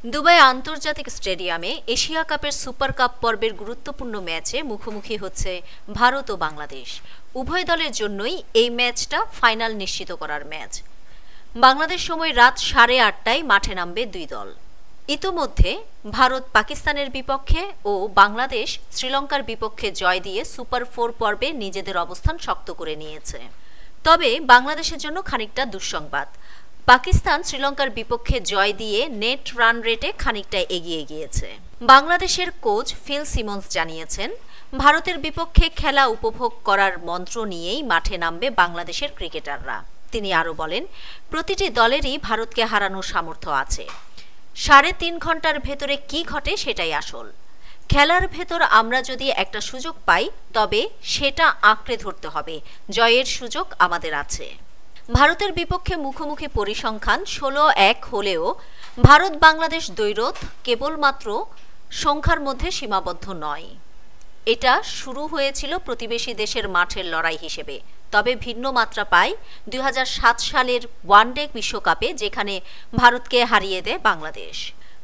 Dubai আন্তর্জাতিক স্টেডিয়ামে Asia কাপের সুপার কাপ পর্বের গুরুত্বপূর্ণ ম্যাচে মুখোমুখি হচ্ছে ভারত ও বাংলাদেশ। উভয় দলের জন্যই এই ম্যাচটা ফাইনাল নিশ্চিত করার ম্যাচ। বাংলাদেশ সময় রাত 8:30টায় মাঠে নামবে দুই দল। ইতোমধ্যে ভারত পাকিস্তানের বিপক্ষে ও বাংলাদেশ শ্রীলঙ্কার বিপক্ষে জয় দিয়ে সুপার 4 পর্বে নিজেদের অবস্থান শক্ত করে নিয়েছে। তবে বাংলাদেশের জন্য খানিকটা দুঃসংবাদ। পাকিস্তান শ্রীলঙ্কার বিপক্ষে জয় দিয়ে নেট রান রেটে খানিকটা এগিয়ে গিয়েছে। বাংলাদেশের কোচ ফিল সিমন্স জানিয়েছেন, ভারতের বিপক্ষে খেলা উপভোগ করার মন্ত্র নিয়েই মাঠে নামবে বাংলাদেশের ক্রিকেটাররা। তিনি আরও বলেন, প্রতিটি দলেরই ভারতকে হারানোর সামর্থ্য আছে। 3.5 ঘন্টার ভেতরে কি ঘটে সেটাই আসল। খেলার ভেতর আমরা যদি একটা সুযোগ পাই তবে সেটা আঁকড়ে ধরতে হবে। জয়ের সুযোগ আমাদের আছে। ভারতের বিপক্ষে মুখোমুখি পরিসংখ্যান 16-1 হলেও ভারত বাংলাদেশ দ্বৈরথ কেবলমাত্র সংখ্যার মধ্যে সীমাবদ্ধ নয়। এটা শুরু হয়েছিল প্রতিবেশী দেশের মাঠের লড়াই হিসেবে, তবে ভিন্ন মাত্রা পায় 2007 সালের ওয়ানডে বিশ্বকাপে, যেখানে ভারতকে হারিয়ে দেয় বাংলাদেশ।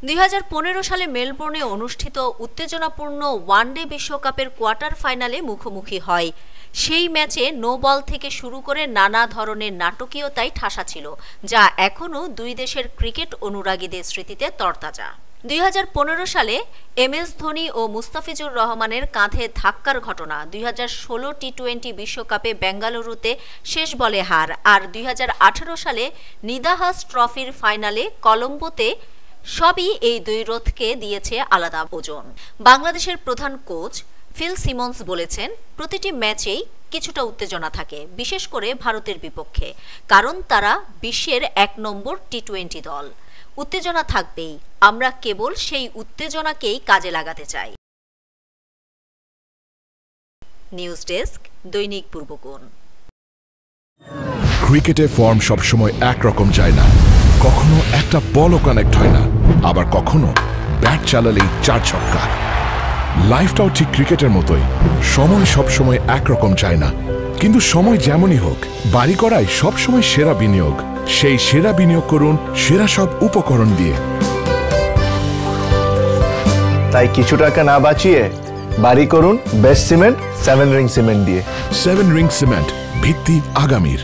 2015 সালে মেলবোর্নে অনুষ্ঠিত উত্তেজনাপূর্ণ ওয়ানডে বিশ্বকাপের কোয়ার্টার ফাইনালে মুখোমুখি হয়। সেই ম্যাচে নো বল থেকে শুরু করে নানা ধরনের নাটকীয়তাই ঠাসা ছিল, যা এখনও দুই দেশের ক্রিকেট অনুরাগীদের স্মৃতিতে তরতাজা। 2015 সালে MS ধোনি ও মুস্তাফিজুর রহমানের কাঁধে ধাক্কার ঘটনা, 2016 টি-20 বিশ্বকাপে বেঙ্গালুরুতে শেষ বলে হার, আর 2018 সালে নিদাহাস ট্রফির ফাইনালে কলম্বোতে সবই এই দ্বৈরথকে দিয়েছে আলাদা ওজন। বাংলাদেশের প্রধান কোচ ফিল সিমন্স বলেছেন, প্রতিটি ম্যাচেই কিছুটা উত্তেজনা থাকে, বিশেষ করে ভারতের বিপক্ষে, কারণ তারা বিশ্বের 1 নম্বর টি-20 দল। উত্তেজনা থাকবেই, আমরা কেবল সেই উত্তেজনাকেই কাজে লাগাতে চাই। নিউজ ডেস্ক, দৈনিক পূর্বকোণ। ক্রিকেটে ফর্ম সবসময় একরকম যায় না। কখনো একটা বলও কানেক্ট হয় না, আবার কখনো ব্যাট চালালেই 4 ছক্কা। লাইফটাও ঠিক ক্রিকেটের মতোই, সময় সবসময় একরকম যায় না, কিন্তু সময় যেমনই হোক, বাড়ি করাই সবসময় সেরা বিনিয়োগ। সেই সেরা বিনিয়োগ করুন সেরা সব উপকরণ দিয়ে। তাই কিছু টাকা না বাঁচিয়ে বাড়ি করুন বেস্ট সিমেন্ট 7 রিং সিমেন্ট দিয়ে। 7 রিং সিমেন্ট, ভিত্তি আগামীর।